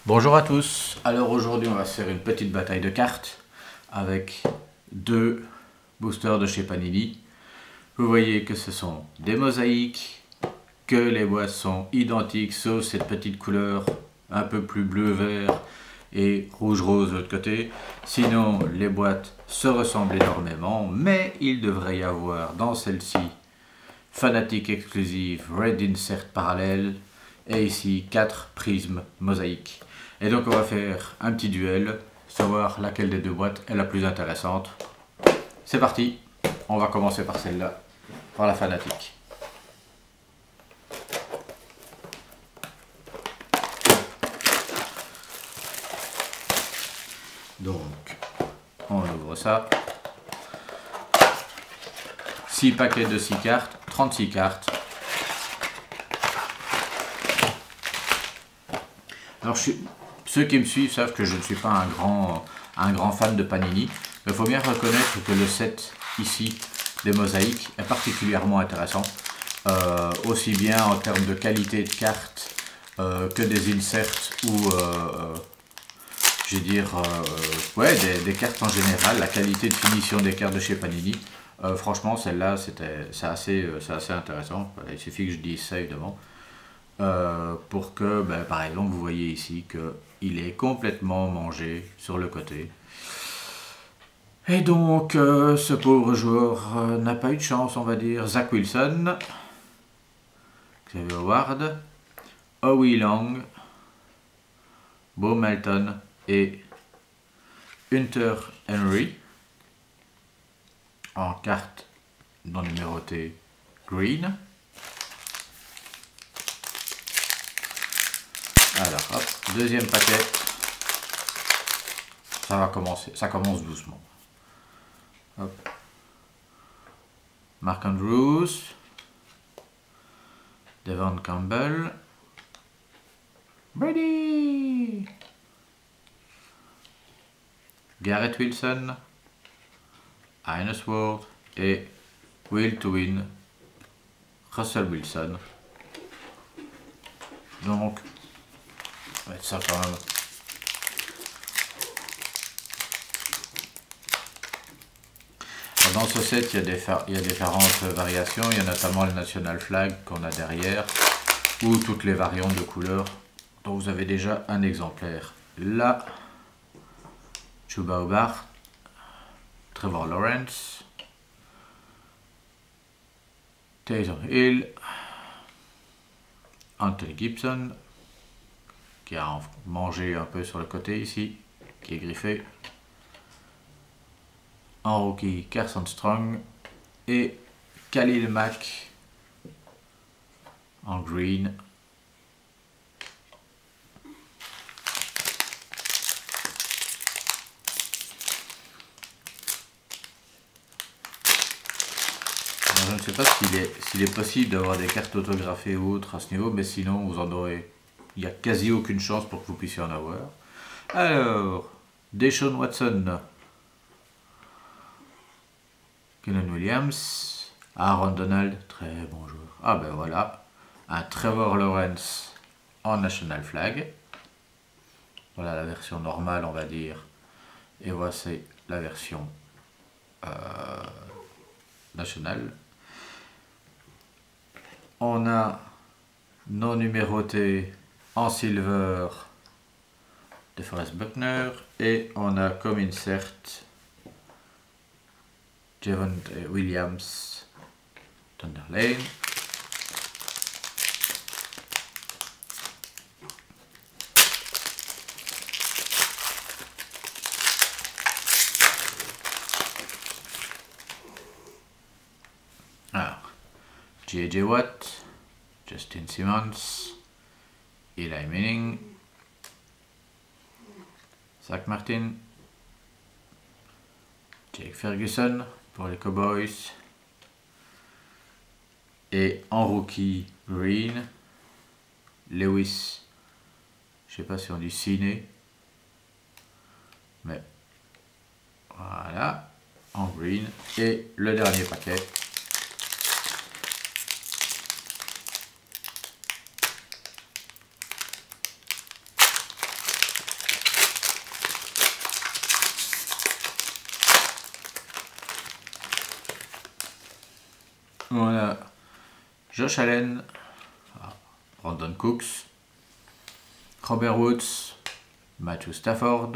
Bonjour à tous, alors aujourd'hui on va se faire une petite bataille de cartes avec deux boosters de chez Panini. Vous voyez que ce sont des mosaïques, que les boîtes sont identiques sauf cette petite couleur un peu plus bleu-vert et rouge-rose de l'autre côté. Sinon les boîtes se ressemblent énormément, mais il devrait y avoir dans celle-ci Fanatic Exclusive Red Insert Parallèle et ici 4 prismes mosaïques. Et donc on va faire un petit duel, savoir laquelle des deux boîtes est la plus intéressante. C'est parti, on va commencer par celle-là, par la Fanatic. Donc, on ouvre ça. 6 paquets de 6 cartes, 36 cartes. Alors, ceux qui me suivent savent que je ne suis pas un grand fan de Panini. Mais il faut bien reconnaître que le set ici des mosaïques est particulièrement intéressant. Aussi bien en termes de qualité de cartes que des inserts ou je vais dire ouais, des cartes en général. La qualité de finition des cartes de chez Panini. Franchement, celle-là, c'est assez intéressant. Voilà, il suffit que je dise ça évidemment. Pour que, ben, par exemple, vous voyez ici qu'il est complètement mangé sur le côté. Et donc, ce pauvre joueur n'a pas eu de chance, on va dire. Zach Wilson, Xavier Howard, Howie Long, Bo Melton et Hunter Henry en carte non numérotée green. Alors, hop, deuxième paquet. Ça va commencer, ça commence doucement. Hop. Mark Andrews, Devon Campbell, Brady, Garrett Wilson, Ines Ward et Will to Win, Russell Wilson. Donc, on va mettre ça quand même. Dans ce set, il y a différentes variations. Il y a notamment le National Flag qu'on a derrière, ou toutes les variantes de couleurs dont vous avez déjà un exemplaire. Là, Chuba Hubbard, Trevor Lawrence, Taysom Hill, Anthony Gibson, qui a mangé un peu sur le côté ici, qui est griffé. En rookie, Carson Strong et Khalil Mack en green. Alors, je ne sais pas s'il est possible d'avoir des cartes autographiées ou autres à ce niveau, mais sinon vous en aurez. Il n'y a quasi aucune chance pour que vous puissiez en avoir. Alors, Deshaun Watson, Keenan Williams, Aaron Donald, très bon joueur. Ah ben voilà, un Trevor Lawrence en National Flag. Voilà la version normale, on va dire. Et voici la version nationale. On a non numéroté en silver de Forrest Buckner et on a comme insert Javon Williams, Thunder Lane. Alors, J.J. Watt, Justin Simmons, Eli Manning, Zach Martin, Jake Ferguson pour les Cowboys. Et en rookie green, Lewis, je sais pas si on dit ciné, mais voilà, en green. Et le dernier paquet, On a Josh Allen, Brandon Cooks, Robert Woods, Matthew Stafford,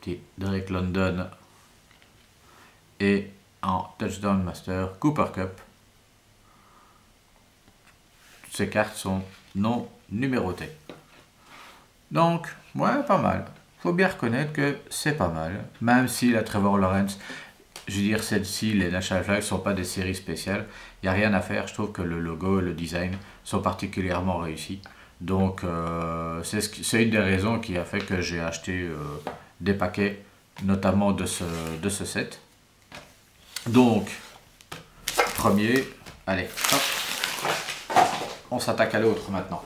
petit Drake London et en touchdown master Cooper Kupp. Toutes ces cartes sont non numérotées. Donc, ouais, pas mal. Faut bien reconnaître que c'est pas mal. Même si la Trevor Lawrence, je veux dire, celle-ci, les National Flags sont pas des séries spéciales. Il n'y a rien à faire. Je trouve que le logo et le design sont particulièrement réussis. Donc, c'est une des raisons qui a fait que j'ai acheté des paquets, notamment de ce set. Donc, premier, allez, hop, on s'attaque à l'autre maintenant.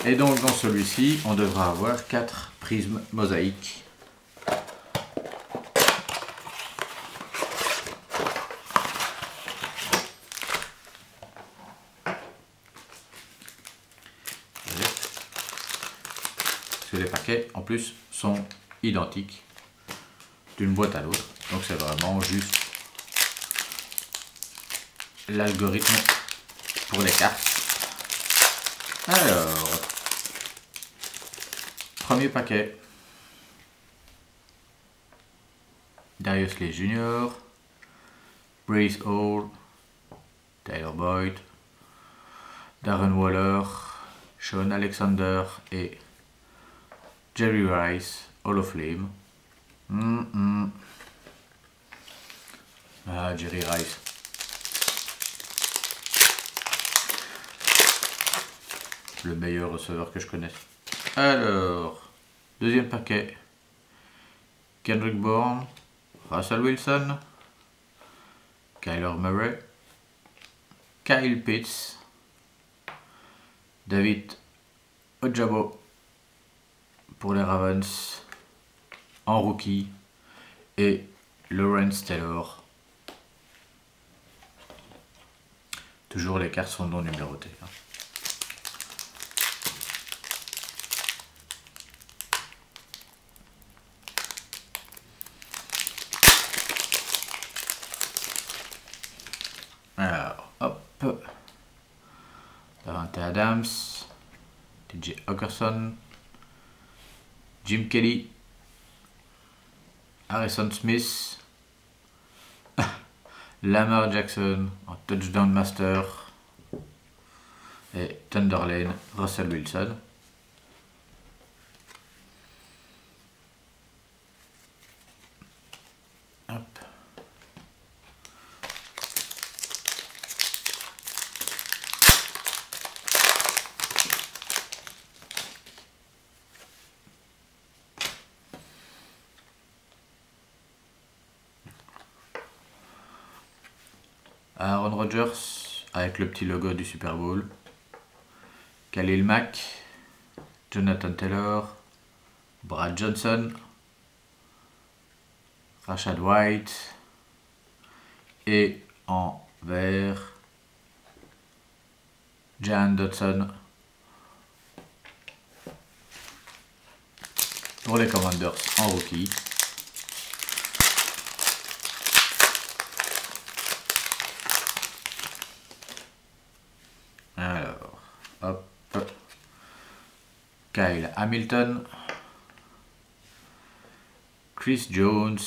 Et donc dans celui-ci, on devra avoir 4 prismes mosaïques. Parce que les paquets en plus sont identiques d'une boîte à l'autre. Donc c'est vraiment juste l'algorithme pour les cartes. Alors, premier paquet, Darius Slay Jr., Breece Hall, Tyler Boyd, Darren Waller, Sean Alexander et Jerry Rice, Hall of Fame. Ah, Jerry Rice. Le meilleur receveur que je connaisse. Alors, deuxième paquet. Kendrick Bourne, Russell Wilson, Kyler Murray, Kyle Pitts, David Ojabo pour les Ravens en rookie et Lawrence Taylor. Toujours les cartes sont non numérotées. Alors, hop, Davante Adams, TJ Hockenson, Jim Kelly, Harrison Smith, Lamar Jackson en touchdown master et Thunder Lane, Russell Wilson. Hop. Aaron Rodgers avec le petit logo du Super Bowl, Khalil Mack, Jonathan Taylor, Brad Johnson, Rashad White et en vert Jan Dodson pour les Commanders en rookie. Alors, hop, Kyle Hamilton, Chris Jones,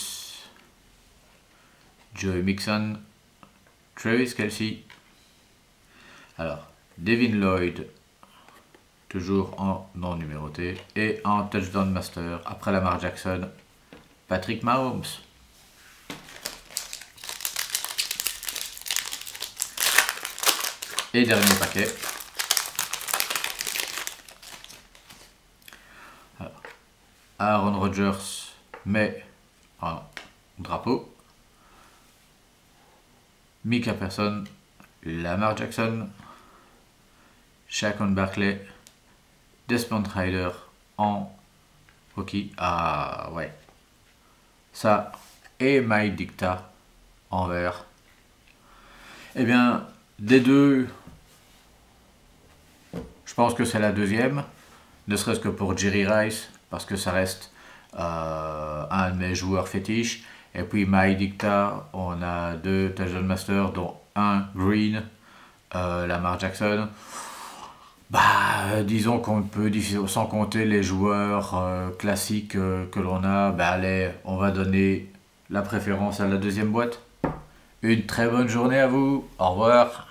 Joey Mixon, Travis Kelce. Alors, Devin Lloyd, toujours en non numéroté, et en touchdown master, après Lamar Jackson, Patrick Mahomes. Et dernier paquet. Alors, Aaron Rodgers, mais en drapeau. Micah Parsons, Lamar Jackson, Saquon Barkley, Desmond Ridder en rookie. Ah ouais. Ça et Mike Dicta en vert. Eh bien, des deux, je pense que c'est la deuxième. ne serait-ce que pour Jerry Rice, parce que ça reste un de mes joueurs fétiches. Et puis My Dicta, on a 2 Dungeon Masters, dont un Green, Lamar Jackson. Disons qu'on peut, sans compter les joueurs classiques que l'on a, allez, on va donner la préférence à la deuxième boîte. Une très bonne journée à vous, au revoir.